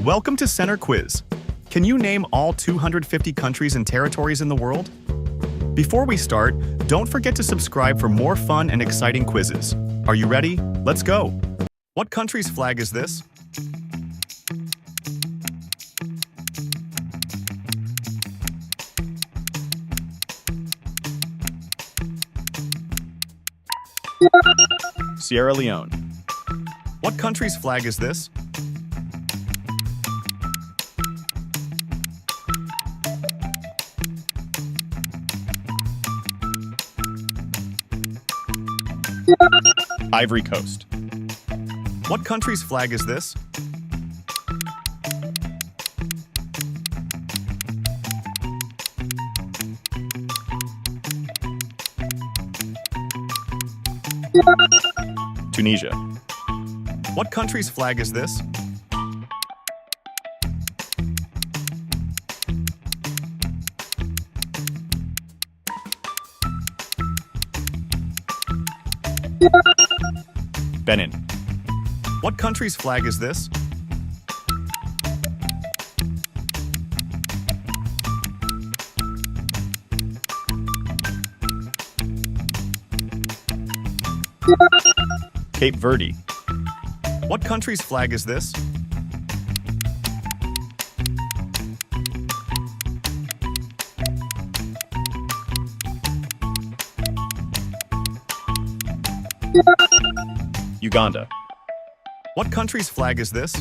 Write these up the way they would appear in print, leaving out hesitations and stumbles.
Welcome to Center Quiz. Can you name all 250 countries and territories in the world? Before we start, don't forget to subscribe for more fun and exciting quizzes. Are you ready? Let's go! What country's flag is this? Sierra Leone. What country's flag is this? Ivory Coast. What country's flag is this? Tunisia. What country's flag is this? Benin. What country's flag is this? Cape Verde. What country's flag is this? Uganda. What country's flag is this?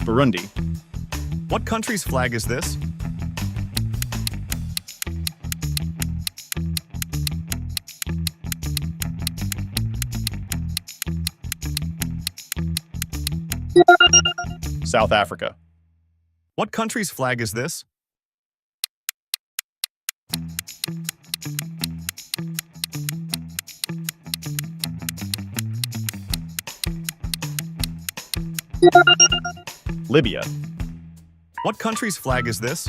Burundi. What country's flag is this? South Africa. What country's flag is this? Libya. What country's flag is this?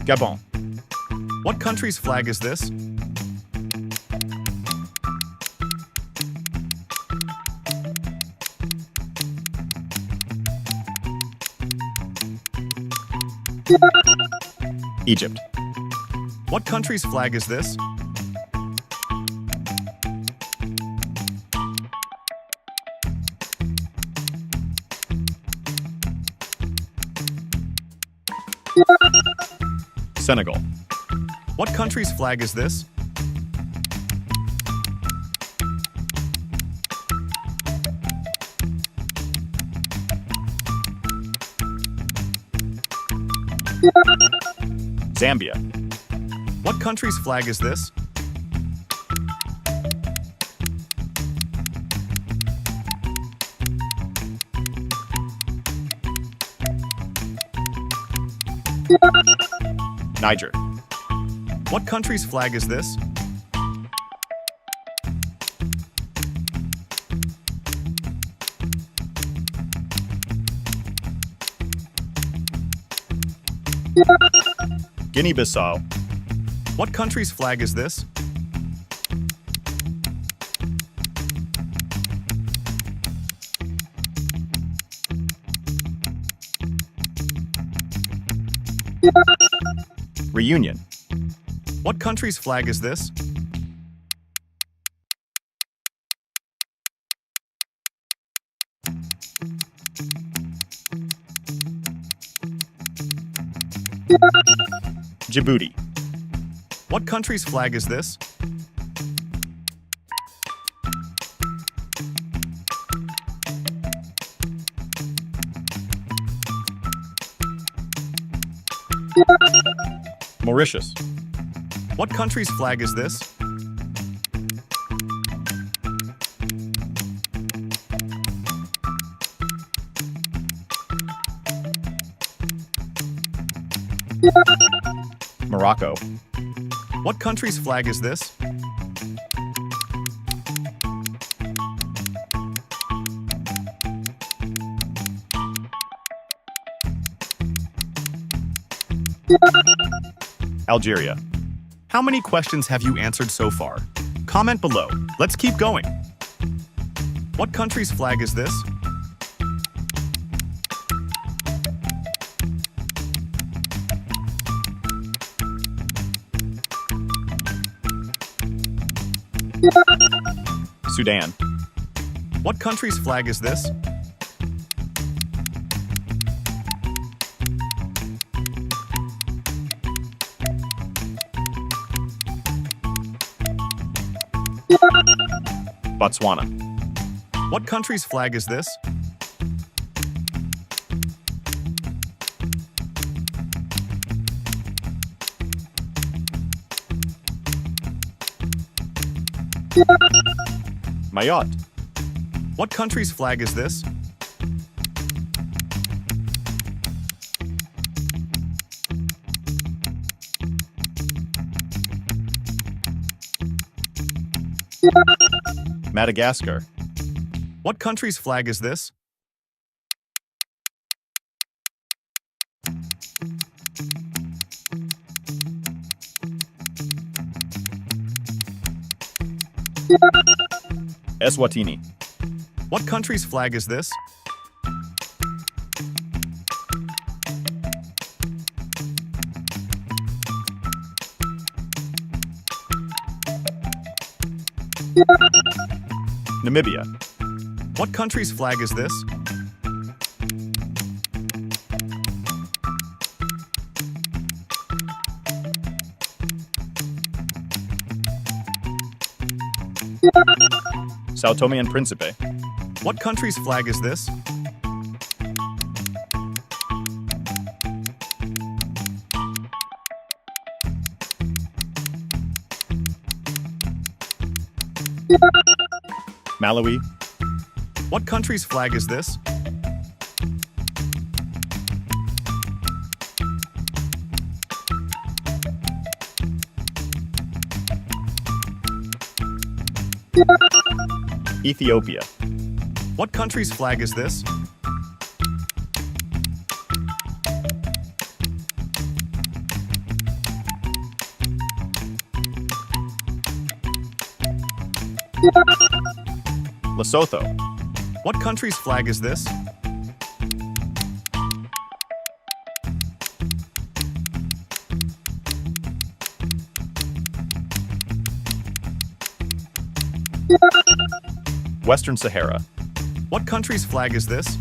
Gabon. What country's flag is this? Egypt. What country's flag is this? Senegal. What country's flag is this? Zambia. What country's flag is this? Niger. What country's flag is this? Guinea-Bissau. What country's flag is this? Reunion. What country's flag is this? Djibouti. What country's flag is this? Mauritius. What country's flag is this? Morocco. What country's flag is this? Algeria. How many questions have you answered so far? Comment below. Let's keep going. What country's flag is this? Sudan. What country's flag is this? Botswana. What country's flag is this? Mayotte. What country's flag is this? Madagascar. What country's flag is this? Eswatini. What country's flag is this? Namibia. What country's flag is this? Sao Tome and Principe. What country's flag is this? Malawi. What country's flag is this? Ethiopia. What country's flag is this? Lesotho. What country's flag is this? Western Sahara. What country's flag is this?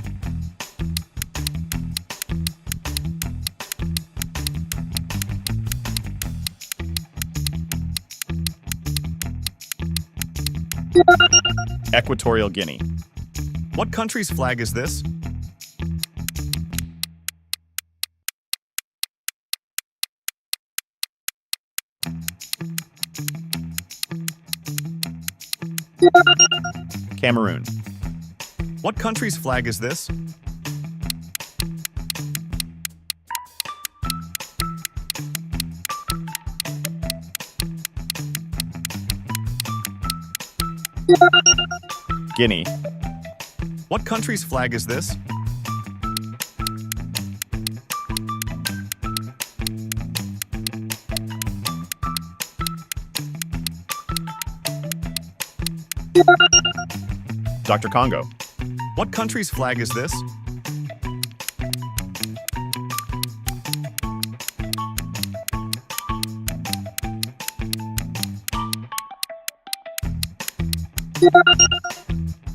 Equatorial Guinea. What country's flag is this? Cameroon. What country's flag is this? Guinea. What country's flag is this? Dr. Congo. What country's flag is this?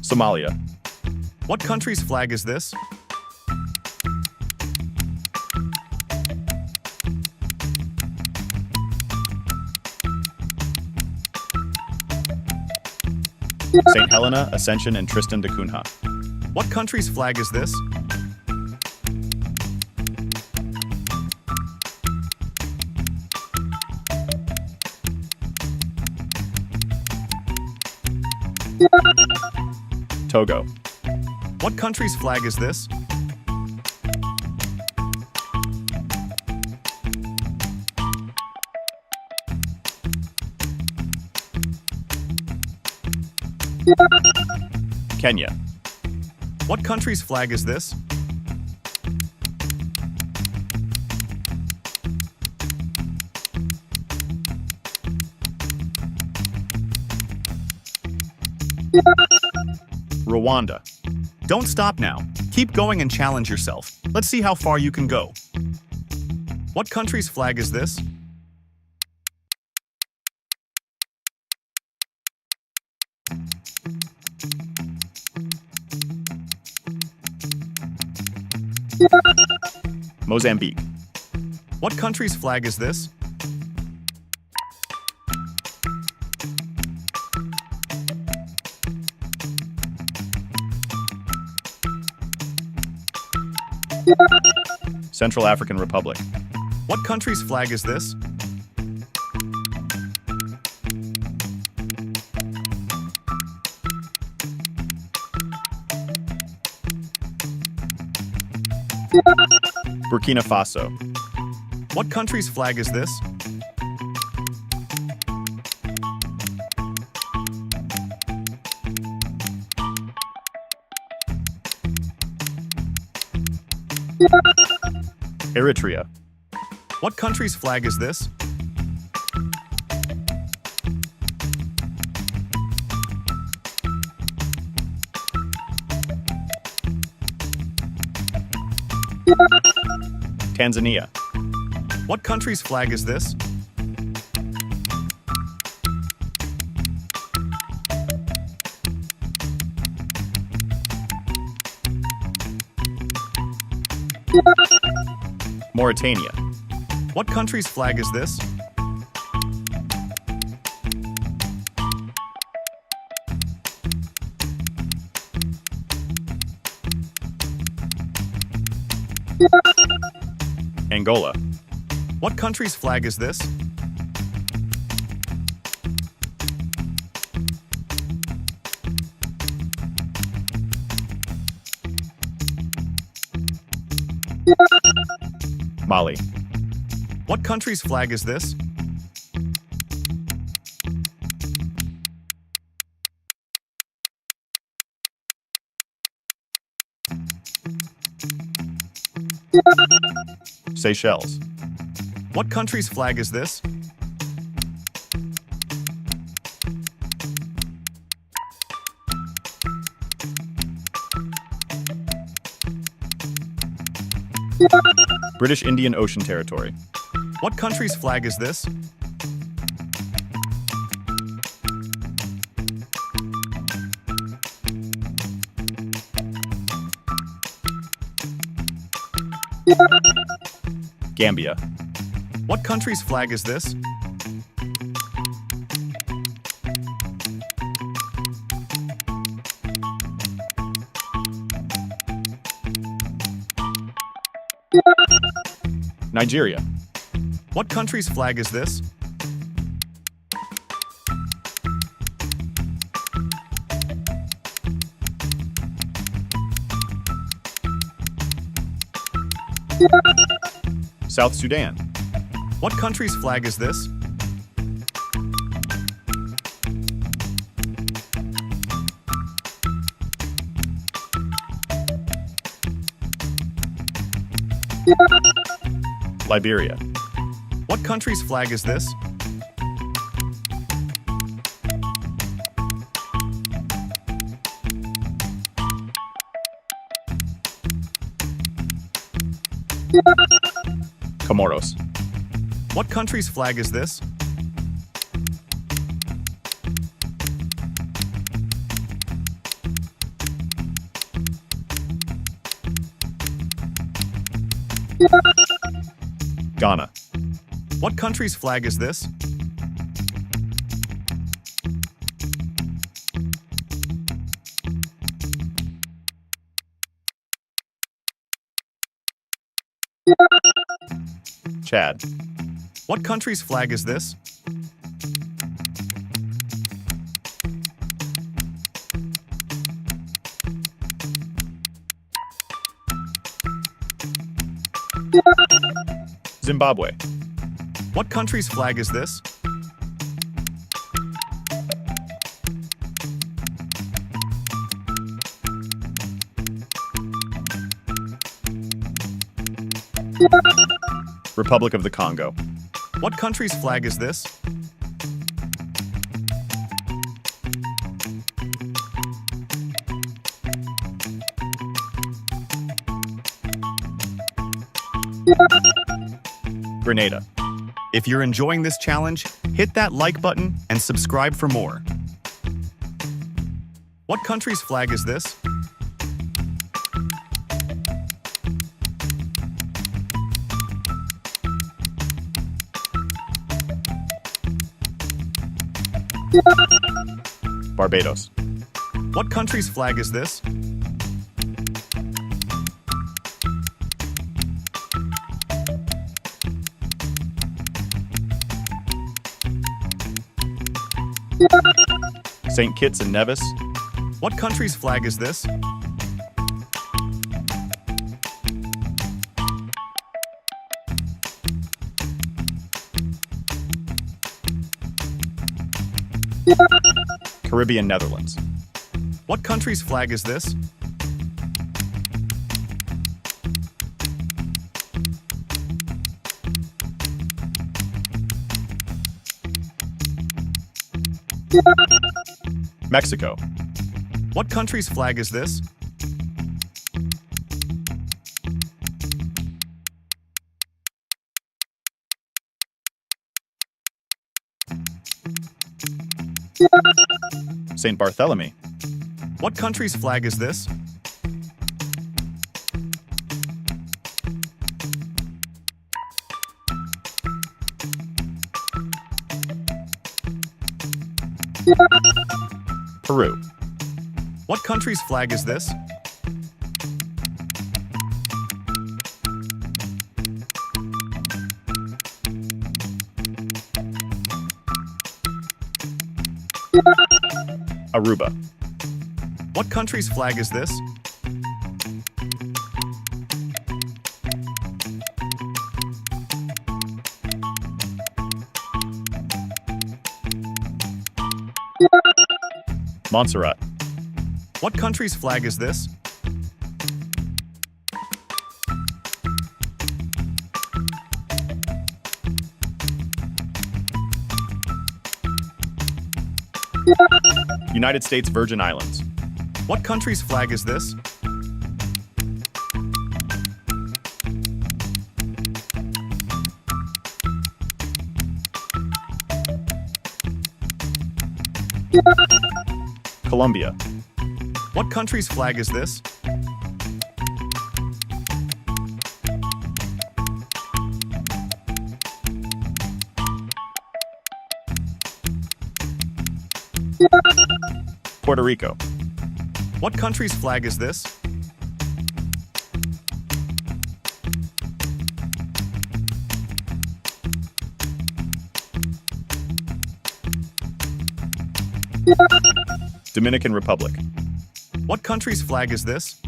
Somalia. What country's flag is this? St. Helena, Ascension, and Tristan da Cunha. What country's flag is this? Togo. What country's flag is this? Kenya. What country's flag is this? Rwanda. Don't stop now. Keep going and challenge yourself. Let's see how far you can go. What country's flag is this? Mozambique. What country's flag is this? Central African Republic. What country's flag is this? Burkina Faso. What country's flag is this? Eritrea. What country's flag is this? Tanzania. What country's flag is this? Mauritania. What country's flag is this? Angola. What country's flag is this? Mali. What country's flag is this? Seychelles. What country's flag is this? British Indian Ocean Territory. What country's flag is this? Gambia. What country's flag is this? Nigeria. What country's flag is this? South Sudan. What country's flag is this? Liberia. What country's flag is this? Comoros. What country's flag is this? Ghana. What country's flag is this? Chad. What country's flag is this? Zimbabwe. What country's flag is this? Republic of the Congo. What country's flag is this? Grenada. If you're enjoying this challenge, hit that like button and subscribe for more. What country's flag is this? Barbados. What country's flag is this? St. Kitts and Nevis. What country's flag is this? Caribbean Netherlands. What country's flag is this? Mexico. What country's flag is this? St. Bartholomew. What country's flag is this? Peru. What country's flag is this? Aruba. What country's flag is this? Montserrat. What country's flag is this? United States Virgin Islands. What country's flag is this? Colombia. What country's flag is this? Puerto Rico. What country's flag is this? Dominican Republic. What country's flag is this?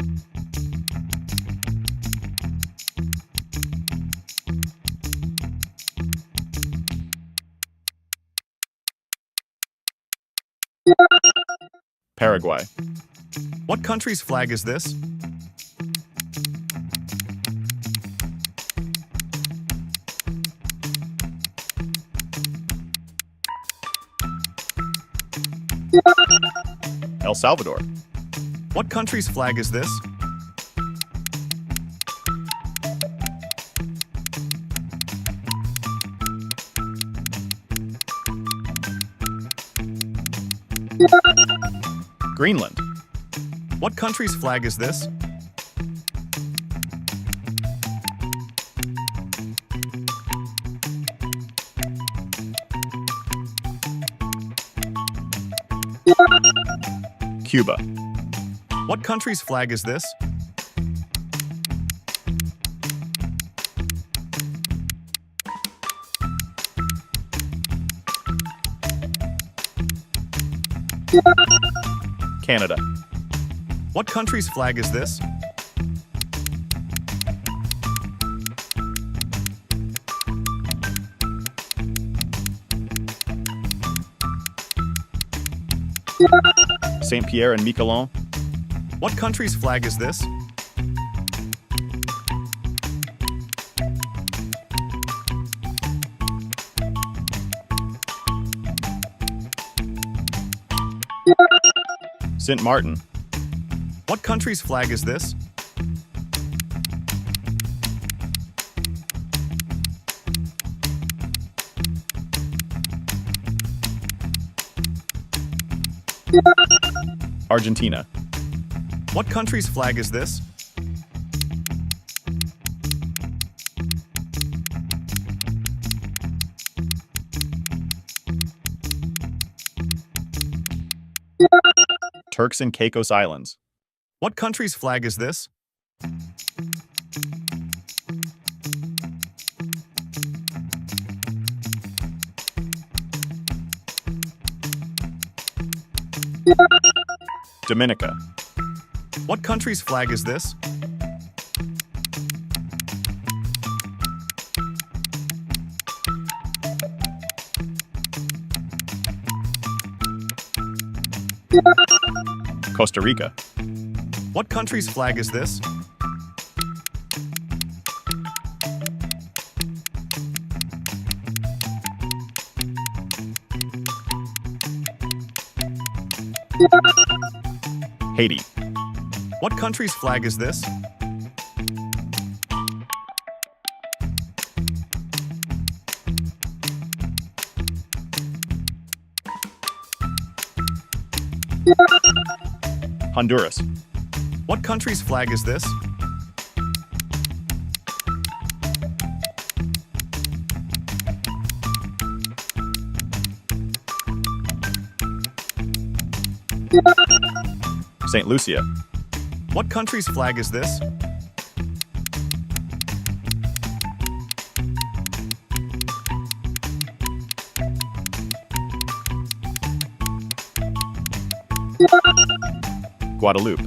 Paraguay. What country's flag is this? El Salvador. What country's flag is this? Greenland. What country's flag is this? Cuba. What country's flag is this? Canada. What country's flag is this? Saint Pierre and Miquelon. What country's flag is this? Saint Martin. What country's flag is this? Argentina. What country's flag is this? Turks and Caicos Islands. What country's flag is this? Dominica. What country's flag is this? Costa Rica. What country's flag is this? Haiti. What country's flag is this? Honduras. What country's flag is this? St. Lucia. What country's flag is this? Guadeloupe.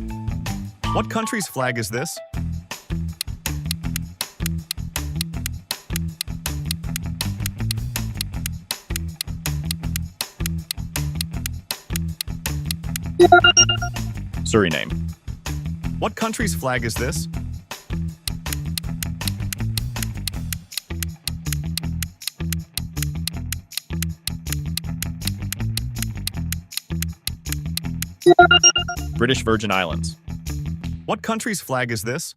What country's flag is this? Suriname. What country's flag is this? British Virgin Islands. What country's flag is this?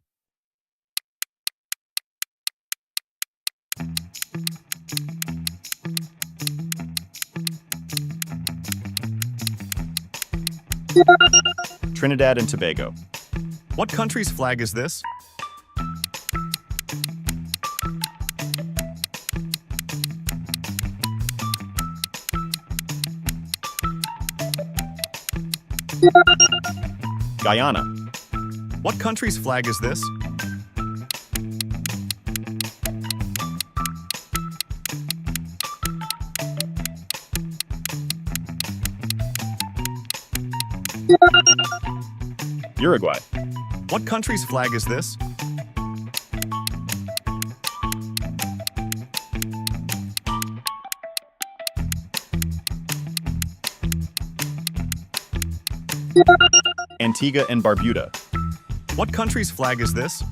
Trinidad and Tobago. What country's flag is this? Guyana. What country's flag is this? Uruguay. What country's flag is this? Antigua and Barbuda. What country's flag is this?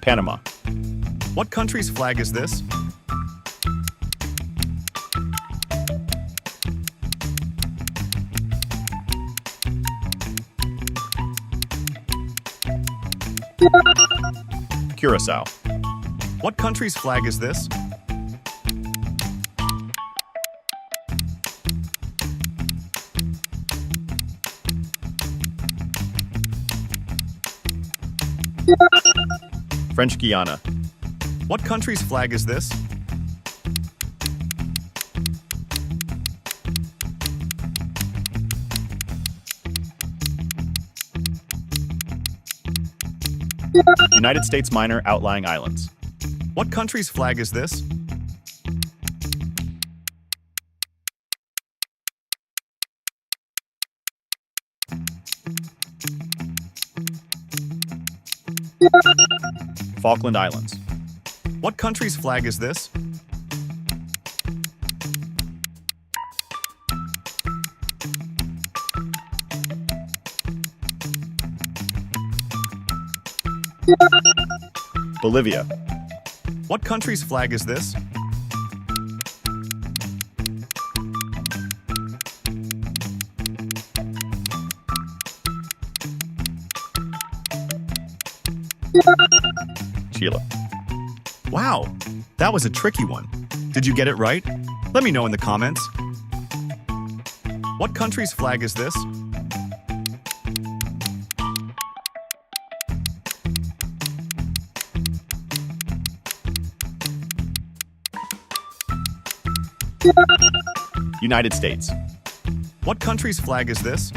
Panama. What country's flag is this? Curacao. What country's flag is this? French Guiana. What country's flag is this? United States Minor Outlying Islands. What country's flag is this? Falkland Islands. What country's flag is this? Bolivia. What country's flag is this? Chile. Wow, that was a tricky one. Did you get it right? Let me know in the comments. What country's flag is this? United States. What country's flag is this?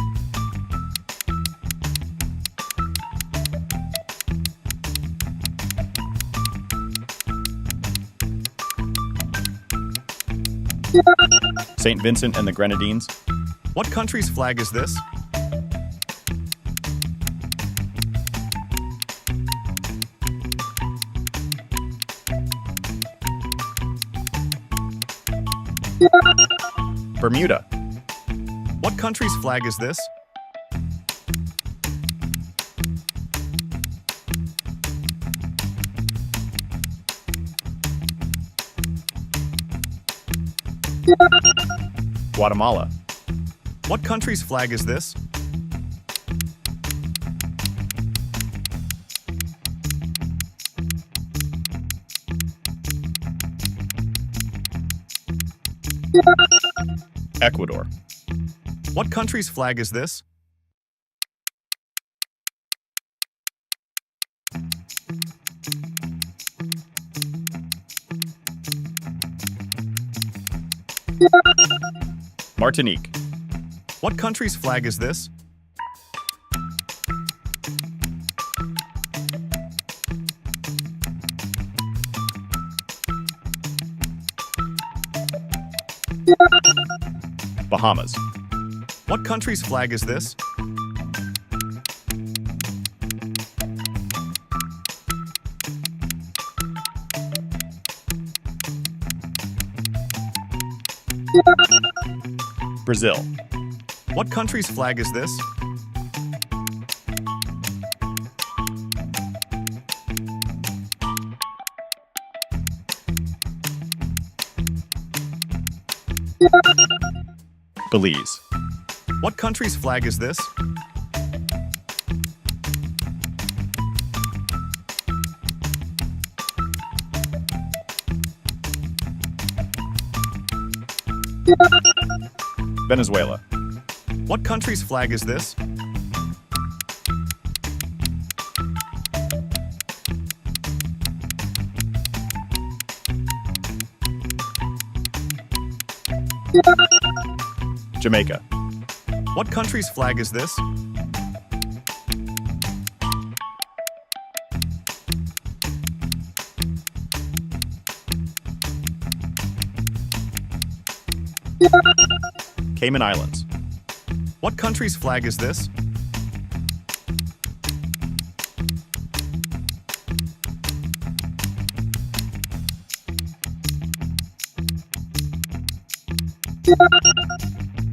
St. Vincent and the Grenadines. What country's flag is this? Bermuda. What country's flag is this? Guatemala. What country's flag is this? Ecuador. What country's flag is this? Martinique. What country's flag is this? Bahamas. What country's flag is this? Brazil. What country's flag is this? Belize. What country's flag is this? Venezuela. What country's flag is this? Jamaica. What country's flag is this? Cayman Islands. What country's flag is this?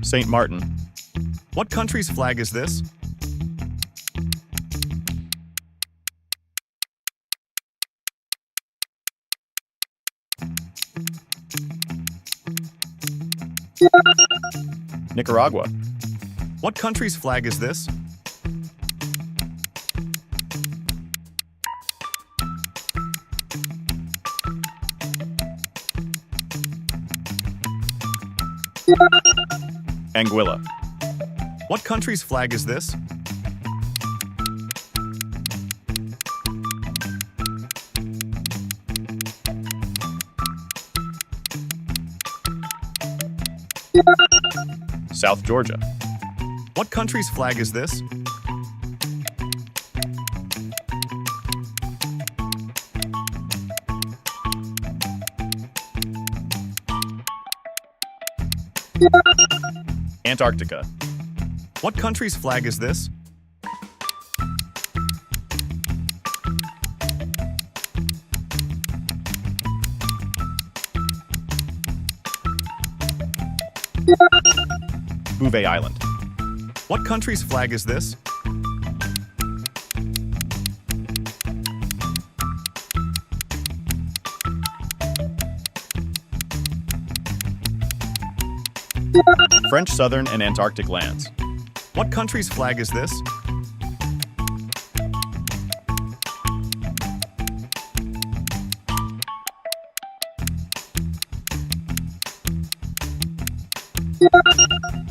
Saint Martin. What country's flag is this? Nicaragua. What country's flag is this? Anguilla. What country's flag is this? South Georgia. What country's flag is this? Antarctica. What country's flag is this? Bouvet Island. What country's flag is this? French Southern and Antarctic lands. What country's flag is this?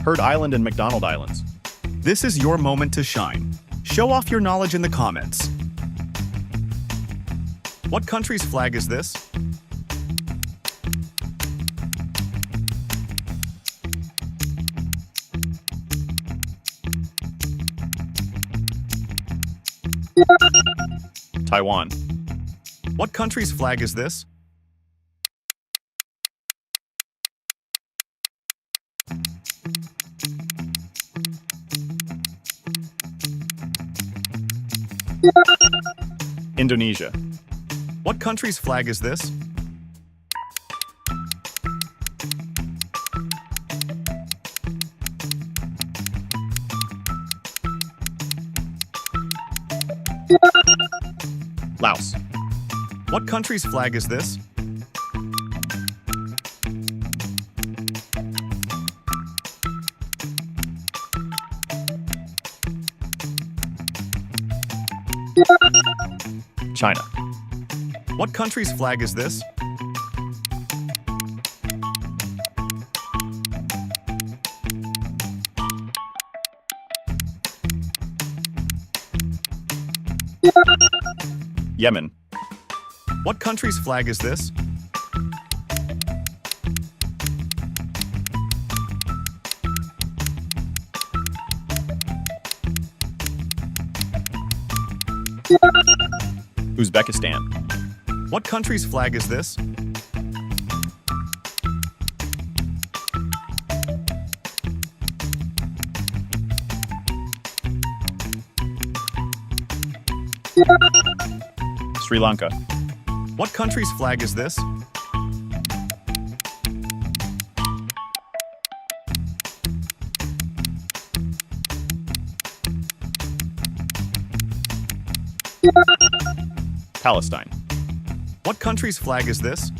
Heard Island and McDonald Islands. This is your moment to shine. Show off your knowledge in the comments. What country's flag is this? Taiwan. What country's flag is this? Indonesia. What country's flag is this? Laos. What country's flag is this? China. What country's flag is this? Yemen. What country's flag is this? Uzbekistan. What country's flag is this? Sri Lanka. What country's flag is this? Palestine. What country's flag is this?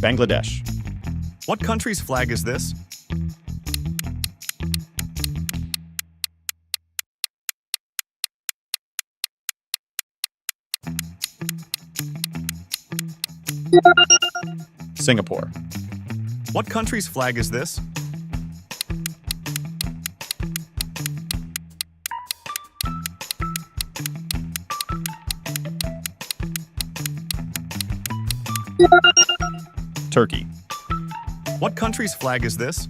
Bangladesh. What country's flag is this? Singapore. What country's flag is this? Turkey. What country's flag is this?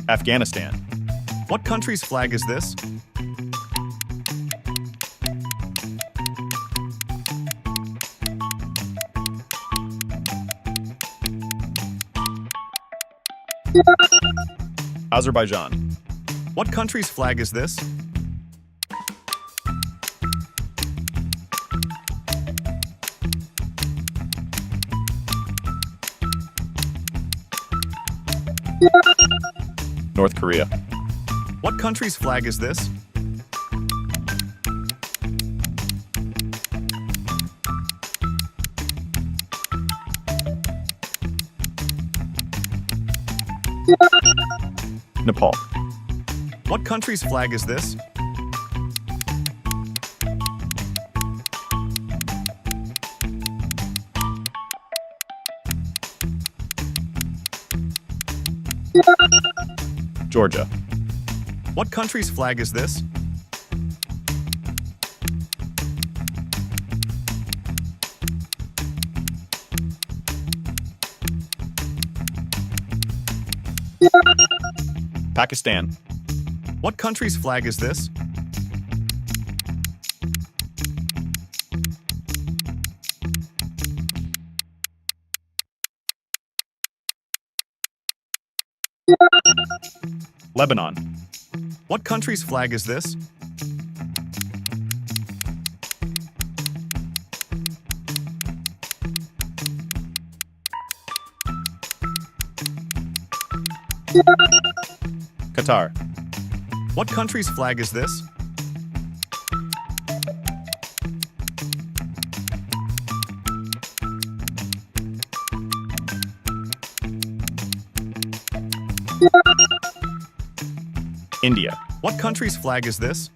Afghanistan. What country's flag is this? Azerbaijan. What country's flag is this? North Korea. What country's flag is this? Nepal. What country's flag is this? Georgia. What country's flag is this? Pakistan. What country's flag is this? Lebanon. What country's flag is this? Qatar. What country's flag is this? India. What country's flag is this?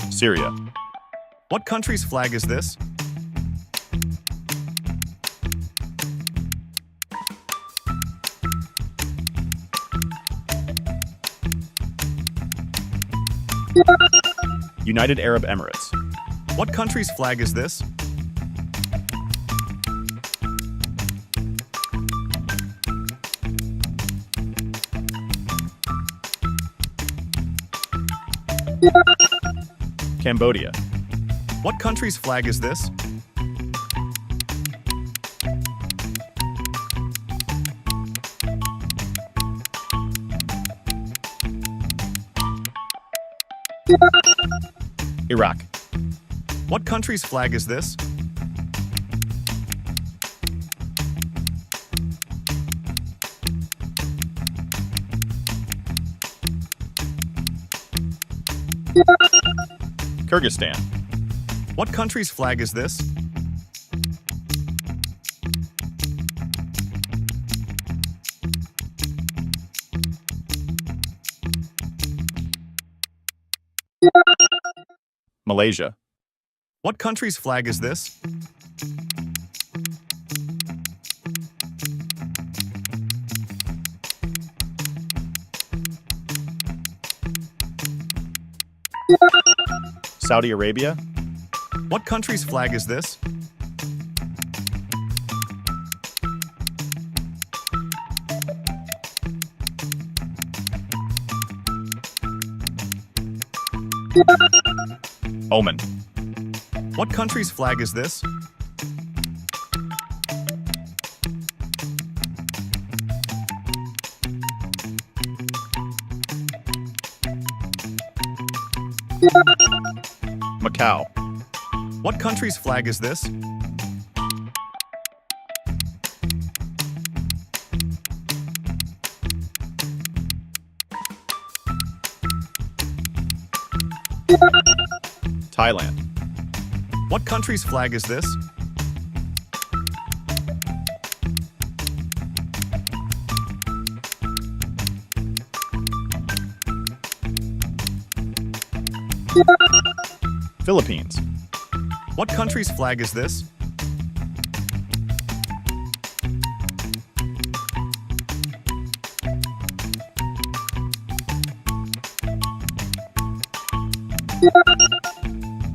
Syria. What country's flag is this? United Arab Emirates. What country's flag is this? Cambodia. What country's flag is this? Iraq. What country's flag is this? Kyrgyzstan. What country's flag is this? Malaysia. What country's flag is this? Saudi Arabia. What country's flag is this? Oman. What country's flag is this? Macau. What country's flag is this? Thailand. What country's flag is this? Philippines. What country's flag is this?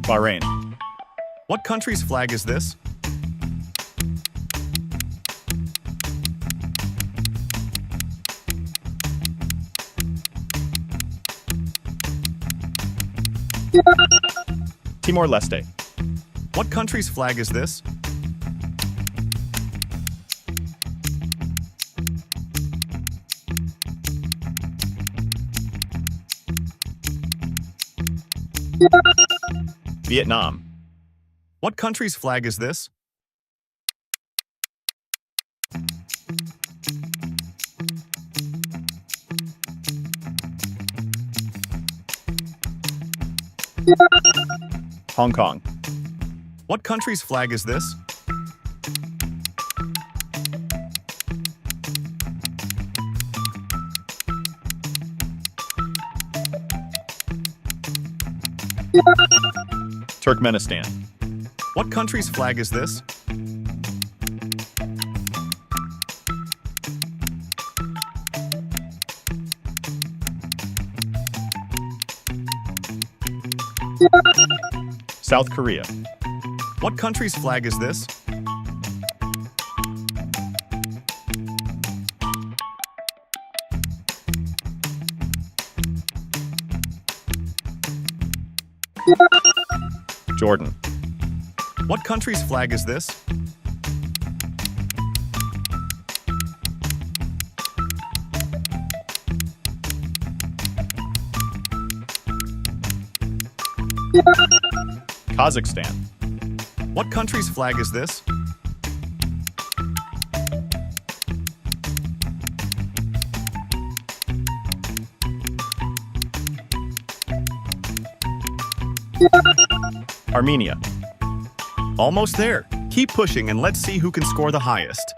Bahrain. What country's flag is this? Timor-Leste. What country's flag is this? Vietnam. What country's flag is this? Hong Kong. What country's flag is this? Turkmenistan. What country's flag is this? South Korea. What country's flag is this? Jordan. What country's flag is this? Kazakhstan. What country's flag is this? Armenia. Almost there. Keep pushing and let's see who can score the highest.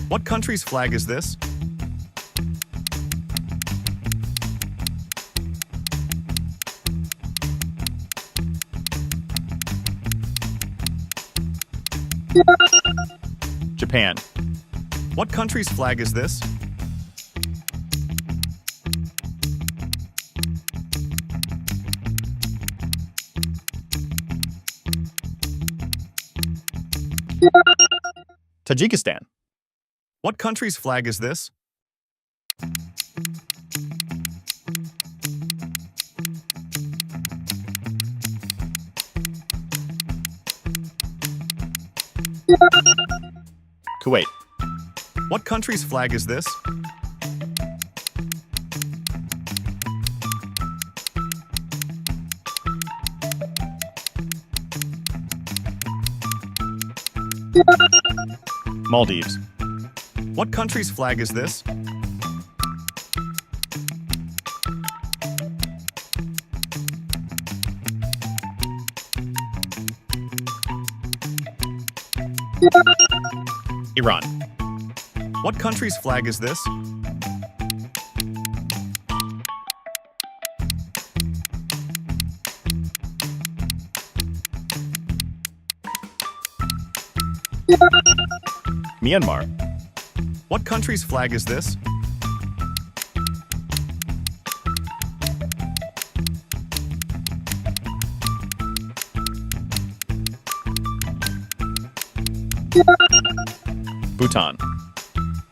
What country's flag is this? Japan. What country's flag is this? Tajikistan. What country's flag is this? Kuwait. What country's flag is this? Maldives. What country's flag is this? Iran. What country's flag is this? Myanmar. What country's flag is this? Bhutan.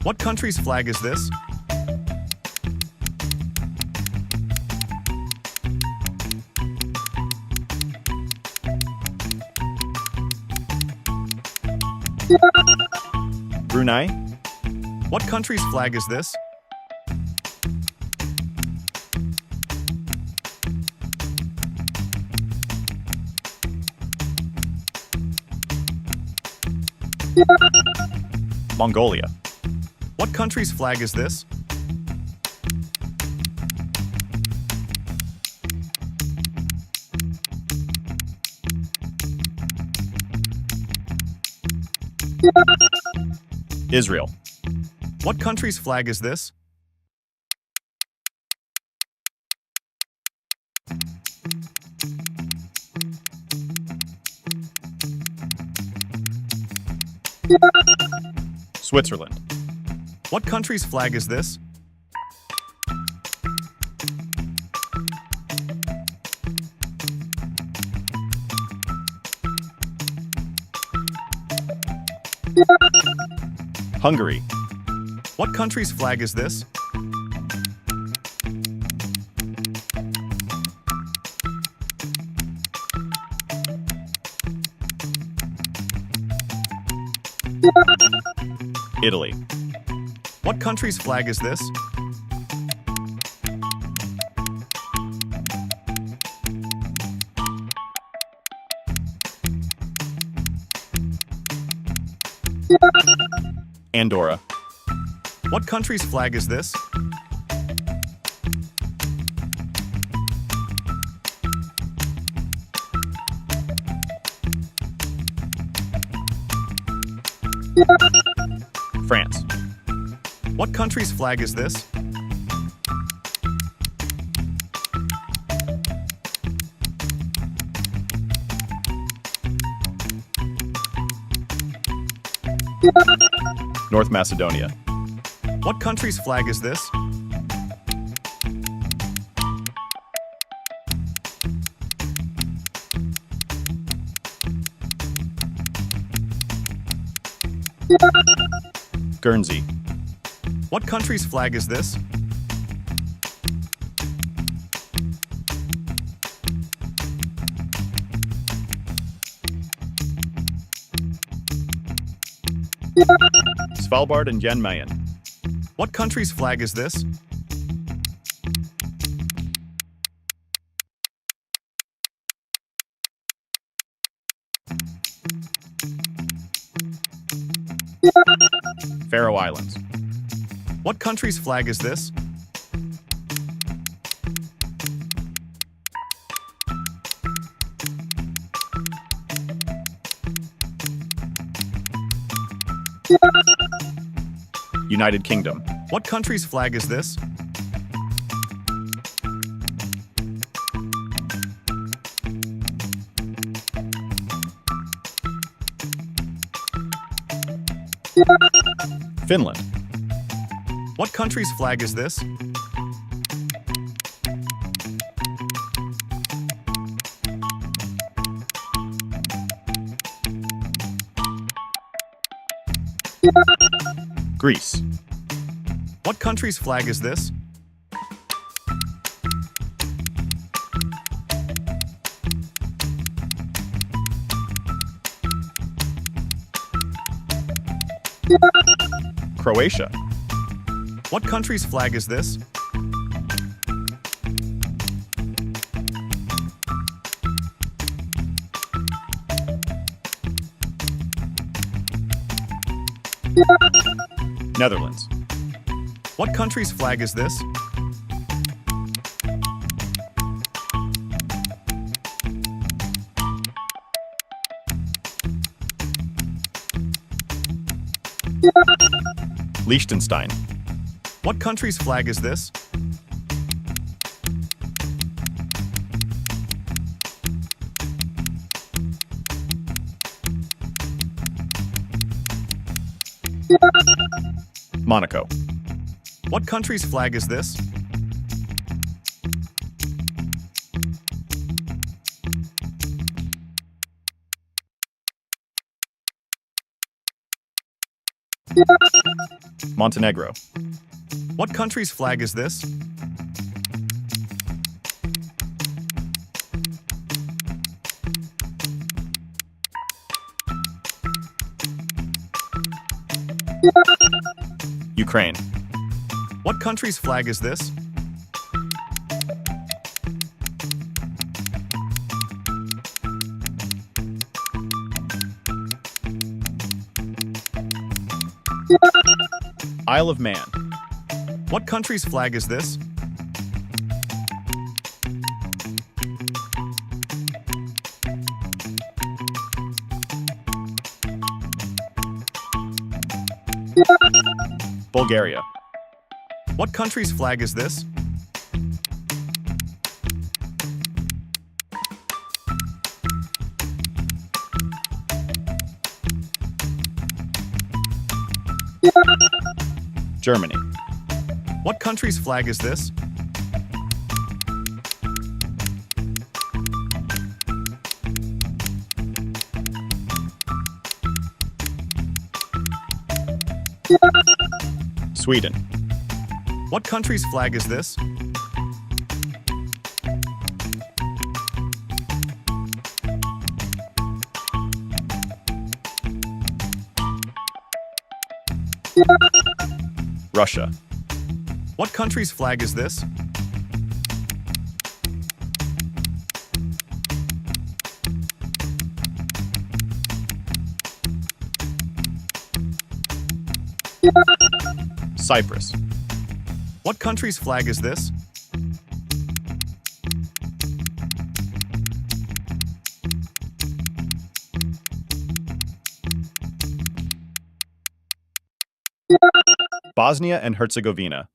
What country's flag is this? Brunei. What country's flag is this? Mongolia. What country's flag is this? Israel. What country's flag is this? Switzerland. What country's flag is this? Hungary. What country's flag is this? Italy. What country's flag is this? Andorra. What country's flag is this? France. What country's flag is this? North Macedonia. What country's flag is this? Guernsey. What country's flag is this? Svalbard and Jan Mayen. What country's flag is this? Faroe Islands. What country's flag is this? United Kingdom. What country's flag is this? Finland. What country's flag is this? Greece. What country's flag is this? Croatia. What country's flag is this? Netherlands. What country's flag is this? Liechtenstein. What country's flag is this? Monaco. What country's flag is this? Montenegro. What country's flag is this? Ukraine. What country's flag is this? Isle of Man. What country's flag is this? Bulgaria. What country's flag is this? Germany. What country's flag is this? Sweden. What country's flag is this? Russia. What country's flag is this? Cyprus. What country's flag is this? Bosnia and Herzegovina.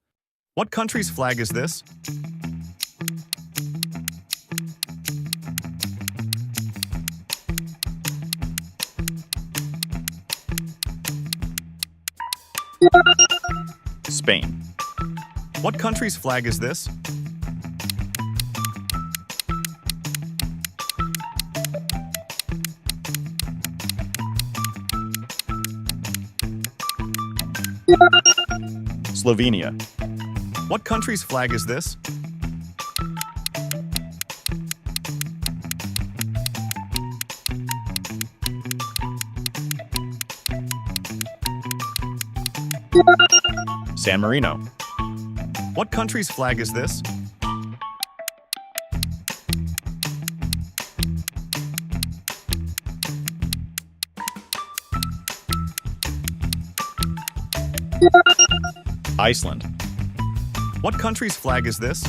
What country's flag is this? Spain. What country's flag is this? Slovenia. What country's flag is this? San Marino. What country's flag is this? Iceland. What country's flag is this?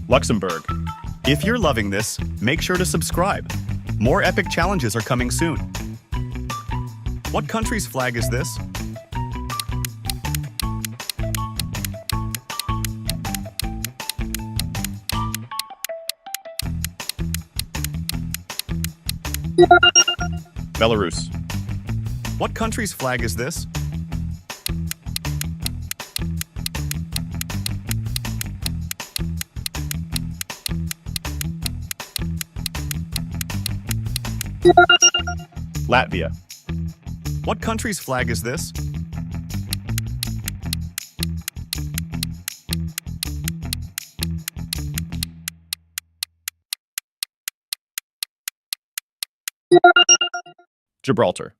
Luxembourg. If you're loving this, make sure to subscribe. More epic challenges are coming soon. What country's flag is this? Belarus. What country's flag is this? Latvia. What country's flag is this? Gibraltar.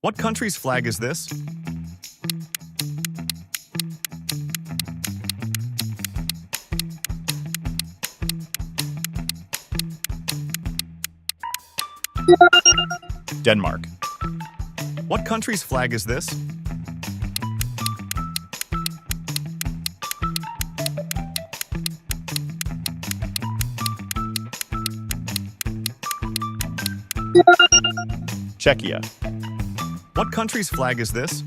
What country's flag is this? Denmark. What country's flag is this? Czechia. What country's flag is this?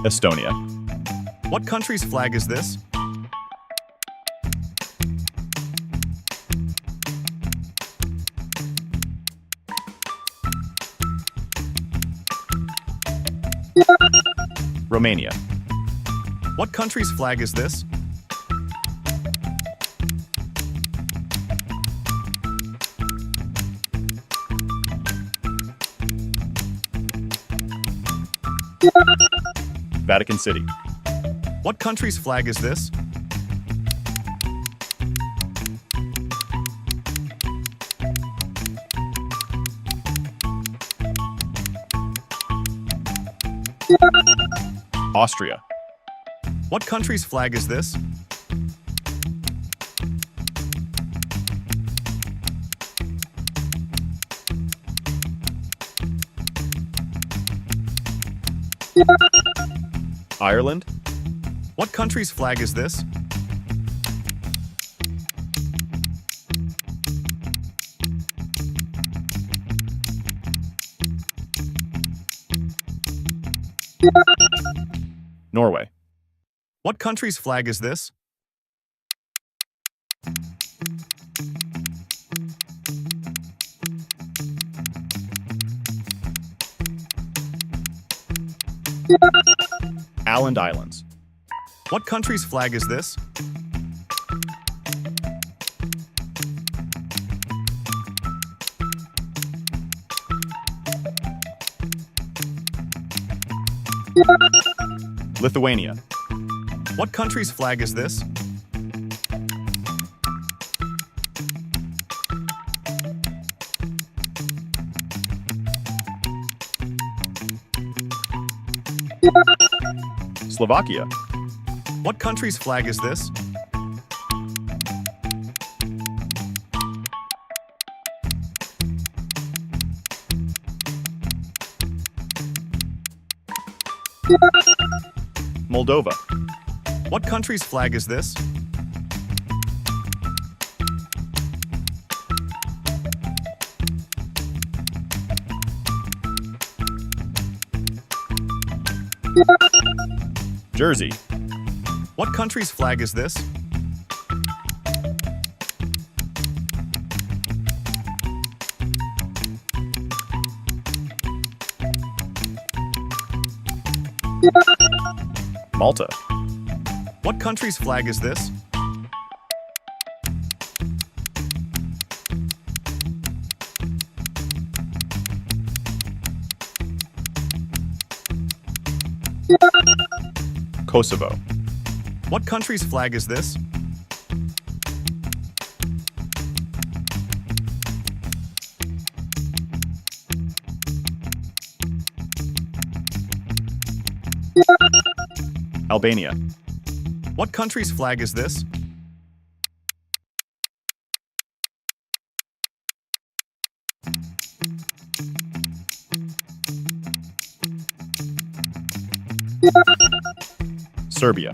Estonia. What country's flag is this? Romania. What country's flag is this? Vatican City. What country's flag is this? Austria. What country's flag is this? Ireland. What country's flag is this? Norway. What country's flag is this? Åland Islands. What country's flag is this? Lithuania. What country's flag is this? Slovakia. What country's flag is this? Moldova. What country's flag is this? Jersey. What country's flag is this? Malta. What country's flag is this? Kosovo. What country's flag is this? Albania. What country's flag is this? Serbia.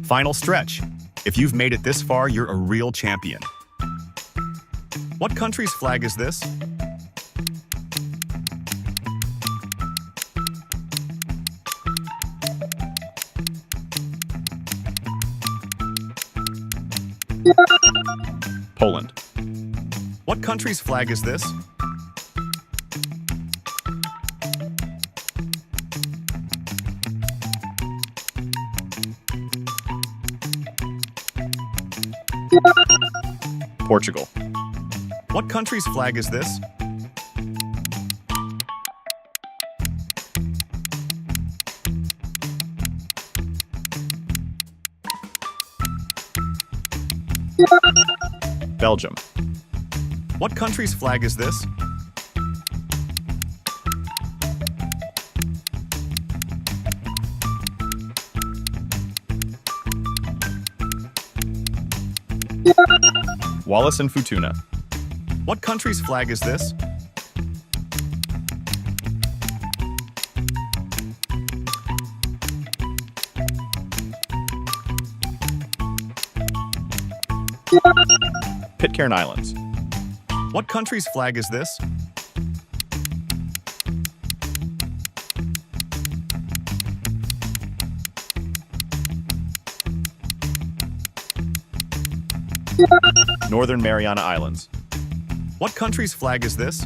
Final stretch. If you've made it this far, you're a real champion. What country's flag is this? Poland. What country's flag is this? Portugal. What country's flag is this? Belgium. What country's flag is this? Wallis and Futuna. What country's flag is this? Pitcairn Islands. What country's flag is this? Northern Mariana Islands. What country's flag is this?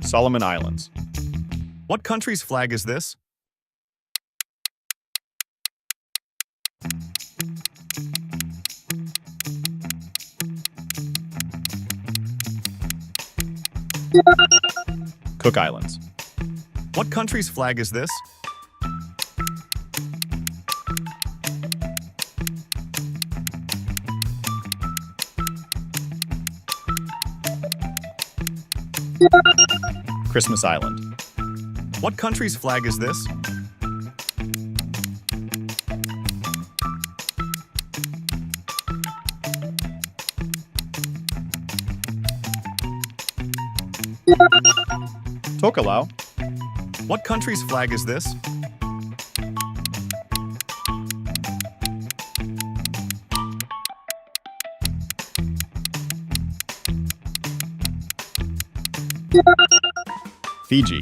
Solomon Islands. What country's flag is this? Cook Islands. What country's flag is this? Christmas Island. What country's flag is this? Tokelau. What country's flag is this? Fiji.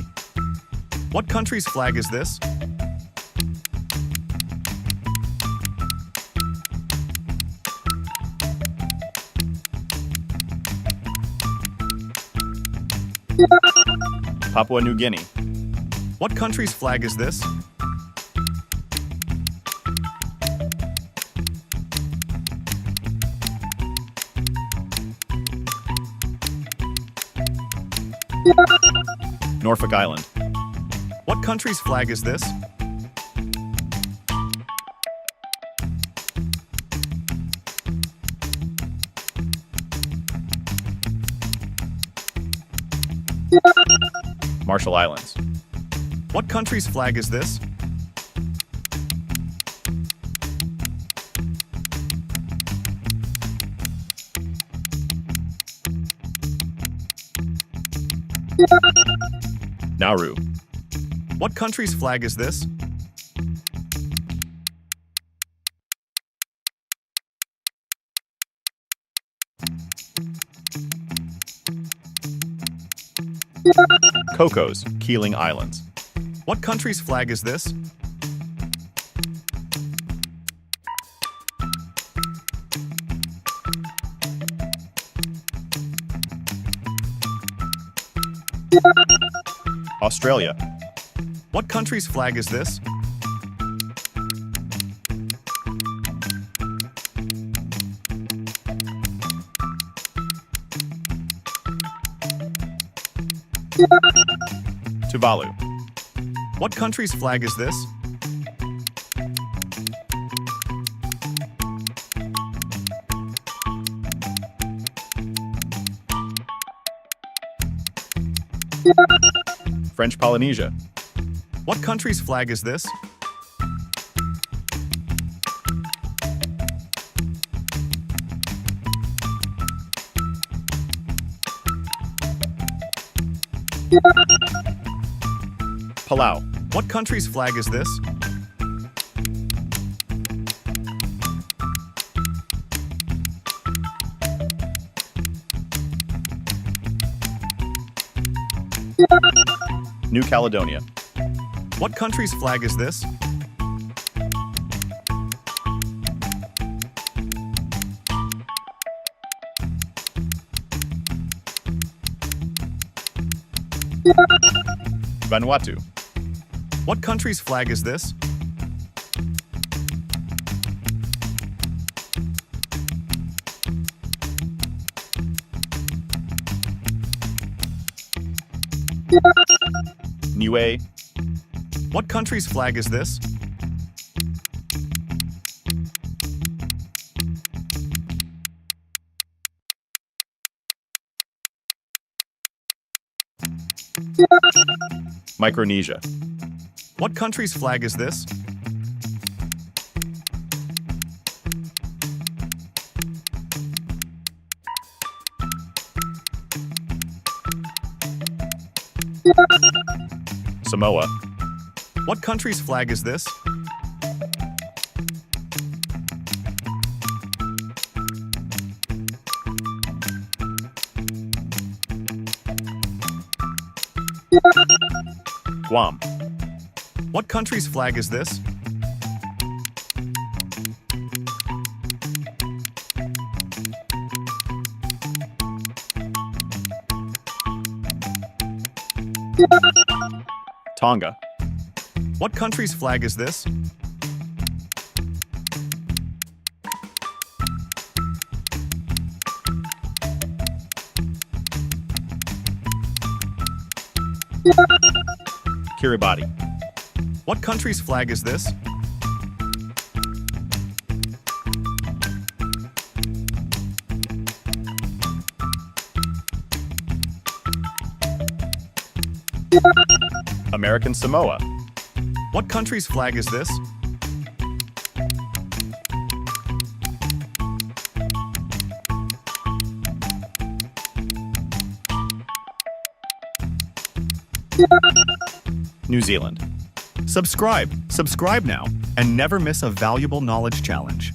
What country's flag is this? Papua New Guinea. What country's flag is this? Norfolk Island. What country's flag is this? Marshall Islands. What country's flag is this? Nauru. What country's flag is this? Cocos, Keeling Islands. What country's flag is this? Australia. What country's flag is this? Tuvalu. What country's flag is this? French Polynesia. What country's flag is this? Palau. What country's flag is this? New Caledonia. What country's flag is this? Vanuatu. What country's flag is this? Niue. What country's flag is this? Micronesia. What country's flag is this? Samoa. What country's flag is this? Guam. What country's flag is this? Tonga. What country's flag is this? Kiribati. What country's flag is this? American Samoa. What country's flag is this? New Zealand. Subscribe now, and never miss a valuable knowledge challenge.